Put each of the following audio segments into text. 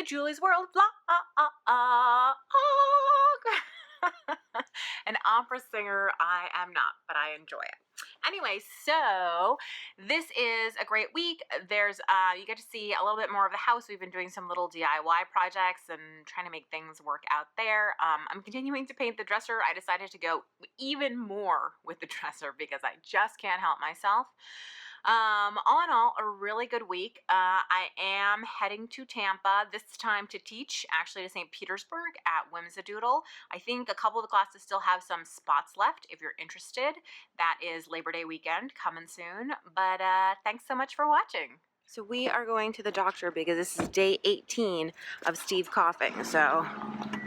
Julie's World vlog. An opera singer I am not, but I enjoy it. Anyway, so this is a great week. There's you get to see a little bit more of the house. We've been doing some little DIY projects and trying to make things work out there. I'm continuing to paint the dresser. I decided to go even more with the dresser because I just can't help myself. All in all, a really good week. I am heading to Tampa this time to teach, actually to St. Petersburg at Whimsidoodle. I think a couple of the classes still have some spots left if you're interested. That is Labor Day weekend coming soon, but thanks so much for watching. So we are going to the doctor because this is day 18 of Steve coughing, so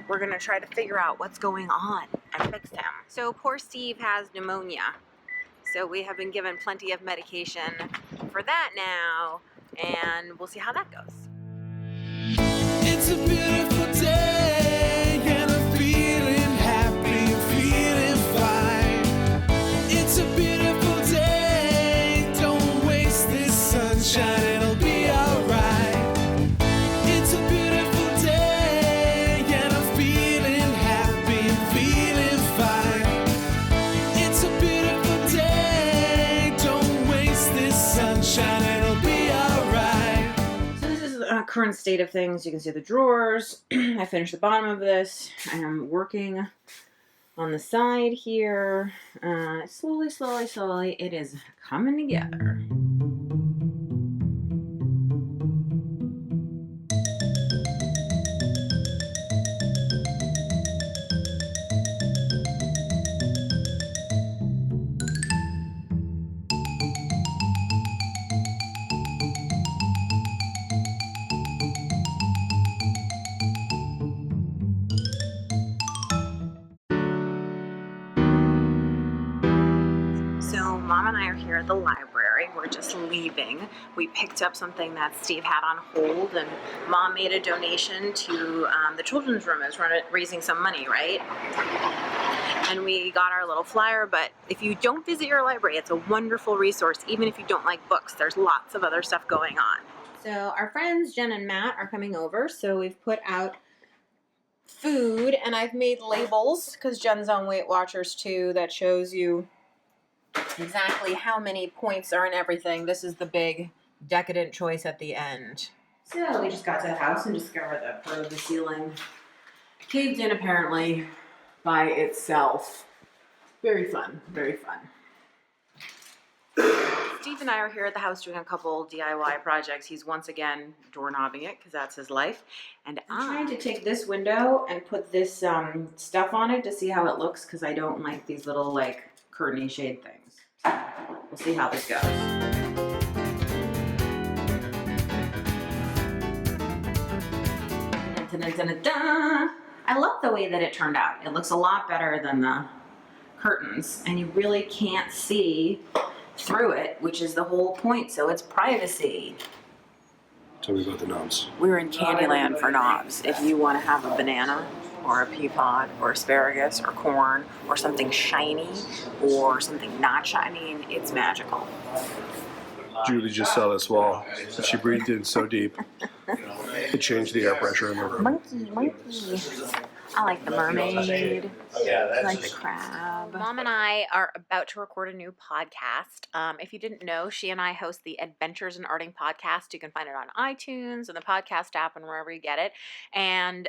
we're gonna try to figure out what's going on and fix him. So poor Steve has pneumonia. So we have been given plenty of medication for that now, and we'll see how that goes. It's a beautiful day, and I'm feeling happy, feeling fine. It's a beautiful day, don't waste this sunshine, it'll be alright. It's a beautiful day, and I'm feeling happy, feeling fine. It's a beautiful day, don't waste this sunshine, it'll be alright. So this is the current state of things. You can see the drawers. I finished the bottom of this. I am working on the side here. Slowly, it is coming together. So Mom and I are here at the library. We're just leaving. We picked up something that Steve had on hold, and Mom made a donation to the children's room. Is raising some money, right? And we got our little flyer, but if you don't visit your library, it's a wonderful resource. Even if you don't like books, there's lots of other stuff going on. So our friends Jen and Matt are coming over, so we've put out food, and I've made labels, because Jen's on Weight Watchers too, that shows you exactly how many points are in everything. This is the big decadent choice at the end. So we just got to the house and discovered that part of the ceiling caved in apparently by itself. Very fun, very fun. Steve and I are here at the house doing a couple DIY projects. He's once again doorknobbing it because that's his life. And I'm trying to take this window and put this stuff on it to see how it looks, because I don't like these little like curtainy shade things. We'll see how this goes. I love the way that it turned out. It looks a lot better than the curtains, and you really can't see through it, which is the whole point, so it's privacy. Tell me about the knobs. We're in Candyland for knobs. If you want to have a banana or a pea pod or asparagus or corn or something shiny or something not shiny, it's magical. Julie just saw this wall. She breathed in so deep. It changed the air pressure in the room. Monkey. I like the mermaid. I like the crab. Mom and I are about to record a new podcast. If you didn't know, she and I host the Adventures in Arting podcast. You can find it on iTunes and the podcast app and wherever you get it. And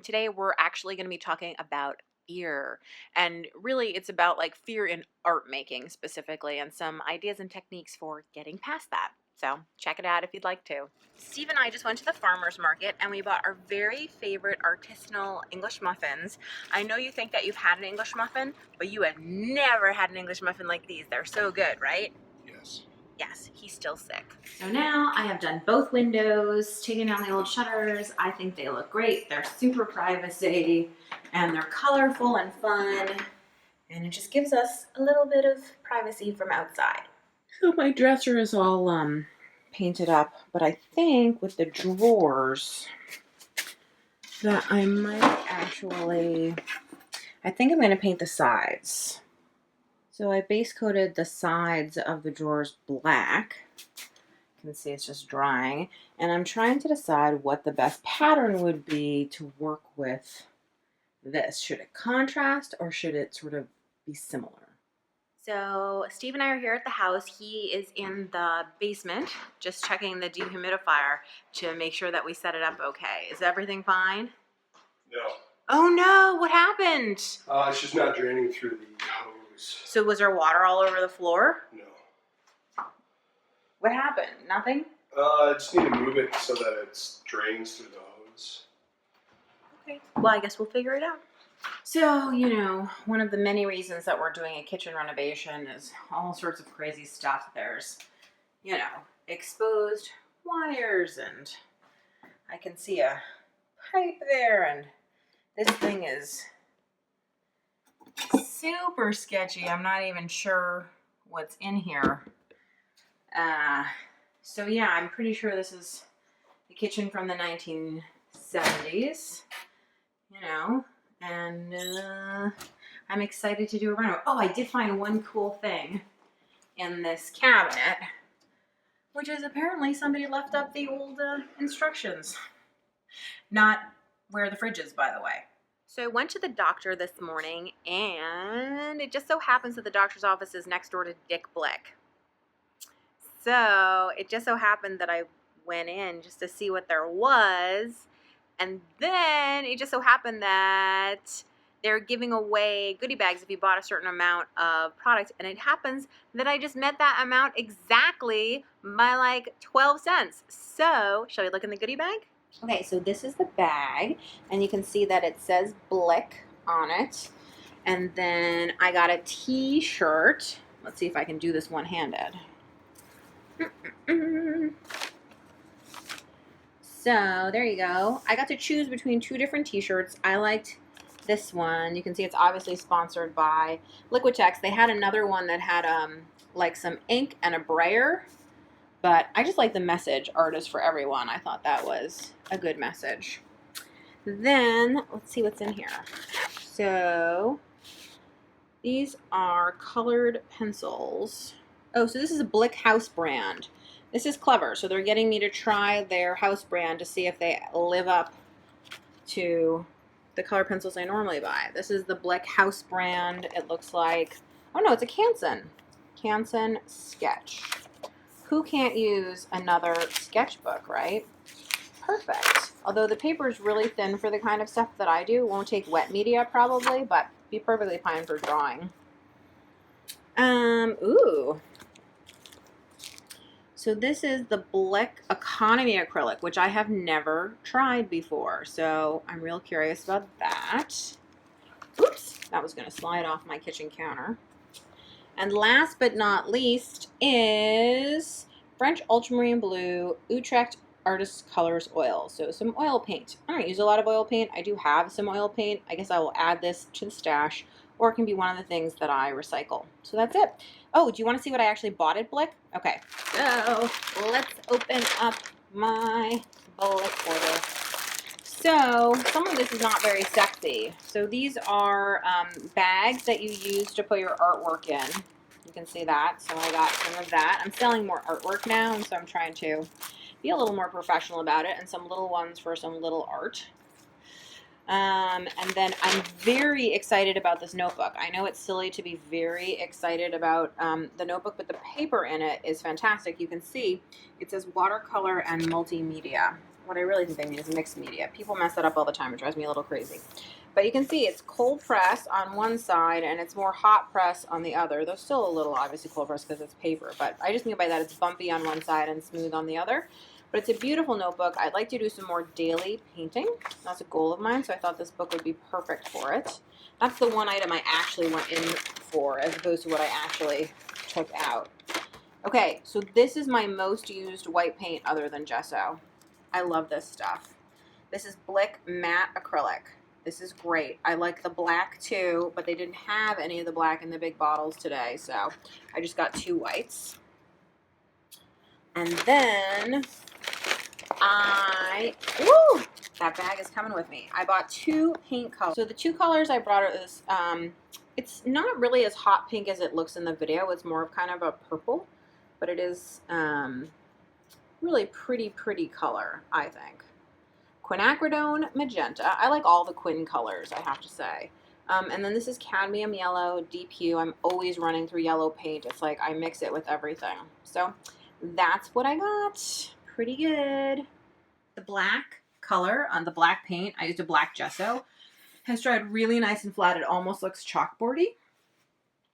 today we're actually going to be talking about fear. And really it's about like fear in art making specifically, and some ideas and techniques for getting past that. So check it out if you'd like to. Steve and I just went to the farmer's market and we bought our very favorite artisanal English muffins. I know you think that you've had an English muffin, but you have never had an English muffin like these. They're so good, right? Yes. Yes, he's still sick. So now I have done both windows, taken down the old shutters. I think they look great. They're super privacy and they're colorful and fun. And it just gives us a little bit of privacy from outside. So my dresser is all painted up, but I think with the drawers that I might actually, I think I'm going to paint the sides. So I base coated the sides of the drawers black. can see it's just drying. And I'm trying to decide what the best pattern would be to work with this. Should it contrast or should it sort of be similar? So Steve and I are here at the house. He is in the basement just checking the dehumidifier to make sure that we set it up okay. Is everything fine? No. Oh no, what happened? It's just not draining through the hose. So was there water all over the floor? No. What happened? Nothing? I just need to move it so that it drains through the hose. Okay. Well, I guess we'll figure it out. So, you know, one of the many reasons that we're doing a kitchen renovation is all sorts of crazy stuff. There's, you know, exposed wires, and I can see a pipe there, and this thing is super sketchy. I'm not even sure what's in here. So yeah, I'm pretty sure this is the kitchen from the 1970s, you know, and I'm excited to do a reno. Oh, I did find one cool thing in this cabinet, which is apparently somebody left up the old instructions. Not where the fridge is, by the way. So I went to the doctor this morning, and it just so happens that the doctor's office is next door to Dick Blick. So it just so happened that I went in just to see what there was, and then it just so happened that they're giving away goodie bags if you bought a certain amount of product, and it happens that I just met that amount exactly by like 12 cents. So shall we look in the goodie bag? Okay, so this is the bag, and you can see that it says Blick on it. And then I got a t-shirt. Let's see if I can do this one-handed. So there you go. I got to choose between two different t-shirts. I liked this one. You can see it's obviously sponsored by Liquitex. They had another one that had like some ink and a brayer, but I just like the message, art is for everyone. I thought that was a good message. Then let's see what's in here. So these are colored pencils. Oh, so this is a Blick house brand. This is clever. So they're getting me to try their house brand to see if they live up to the color pencils I normally buy. This is the Blick house brand. It looks like, oh no, it's a Canson sketch. Who can't use another sketchbook, right? Perfect. Although the paper is really thin for the kind of stuff that I do. Won't take wet media probably, but be perfectly fine for drawing. Ooh. So this is the Blick Economy Acrylic, which I have never tried before. So I'm real curious about that. Oops, that was going to slide off my kitchen counter. And last but not least is French Ultramarine Blue Utrecht Artist Colors Oil. So some oil paint. I don't use a lot of oil paint. I do have some oil paint. I guess I will add this to the stash, or it can be one of the things that I recycle. So that's it. Oh, do you want to see what I actually bought at Blick? Okay, so let's open up my Blick order. So some of this is not very sexy. So these are bags that you use to put your artwork in. You can see that. So I got some of that. I'm selling more artwork now, and so I'm trying to be a little more professional about it, and some little ones for some little art. And then I'm very excited about this notebook. I know it's silly to be very excited about the notebook, but the paper in it is fantastic. You can see it says watercolor and multimedia. What I really think they mean is mixed media. People mess that up all the time. It drives me a little crazy. But you can see it's cold press on one side and it's more hot press on the other. There's still a little obviously cold press because it's paper, but I just mean by that it's bumpy on one side and smooth on the other. But it's a beautiful notebook. I'd like to do some more daily painting. That's a goal of mine, so I thought this book would be perfect for it. That's the one item I actually went in for as opposed to what I actually took out. Okay, so this is my most used white paint other than gesso. I love this stuff. This is Blick Matte Acrylic. This is great. I like the black too, but they didn't have any of the black in the big bottles today, so I just got 2 whites. And then that bag is coming with me. I bought 2 paint colors. So the 2 colors I brought are this, it's not really as hot pink as it looks in the video. It's more of kind of a purple, but it is Really pretty color, I think. Quinacridone magenta. I like all the Quin colors, I have to say. And then this is cadmium yellow, deep hue. I'm always running through yellow paint. It's like I mix it with everything. So that's what I got. Pretty good. The black color on the black paint, I used a black gesso, has dried really nice and flat. It almost looks chalkboardy.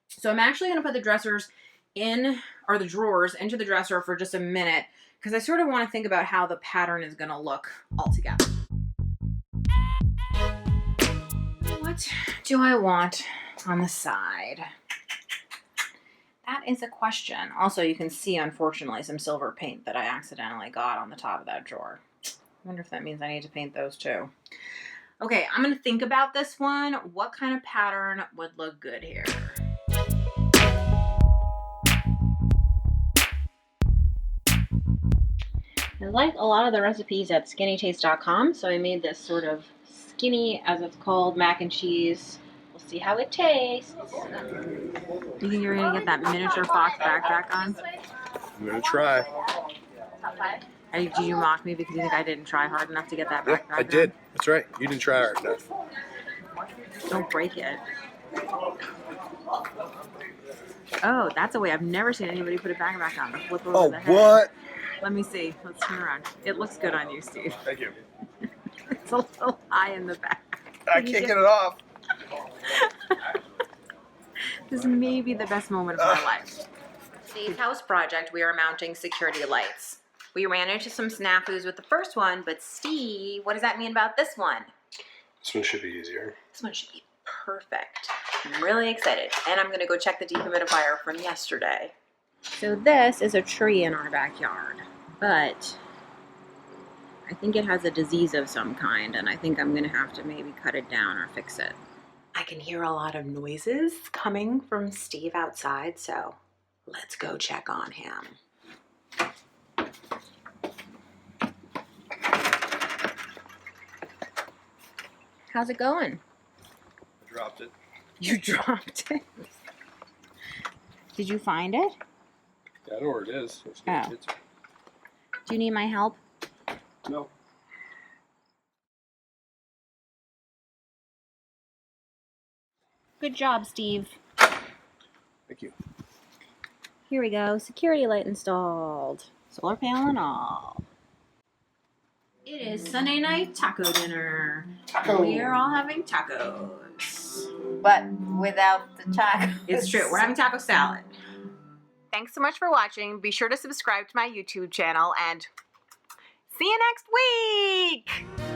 So I'm actually going to put the dressers in, or the drawers into the dresser for just a minute, because I sort of want to think about how the pattern is going to look all together. What do I want on the side? That is a question. Also, you can see, unfortunately, some silver paint that I accidentally got on the top of that drawer. I wonder if that means I need to paint those too. Okay, I'm going to think about this one. What kind of pattern would look good here? I like a lot of the recipes at skinnytaste.com, so I made this sort of skinny, as it's called, mac and cheese. We'll see how it tastes. You think you're going to get that miniature fox backpack on? I'm gonna try. Did you mock me because you think I didn't try hard enough to get that Yeah, backpack I did. That's right. You didn't try hard enough. Don't break it. Oh, that's a way. I've never seen anybody put a backpack on. Flip over the head. What? Let me see. Let's turn around. It looks good on you, Steve. Thank you. It's a little high in the back. I can't get it off. This may be the best moment of my life. Steve's house project, we are mounting security lights. We ran into some snafus with the first one, but Steve, what does that mean about this one? This one should be easier. This one should be perfect. I'm really excited. And I'm gonna go check the dehumidifier from yesterday. So this is a tree in our backyard, but I think it has a disease of some kind, and I think I'm gonna have to maybe cut it down or fix it. I can hear a lot of noises coming from Steve outside, so let's go check on him. How's it going? I dropped it. You dropped it? Did you find it? Yeah, I know where it is. Oh. Do you need my help? No. Good job, Steve. Thank you. Here we go. Security light installed. Solar panel and all. It is Sunday night taco dinner. Taco. We are all having tacos. But without the tacos. It's true. We're having taco salad. Thanks so much for watching. Be sure to subscribe to my YouTube channel and see you next week.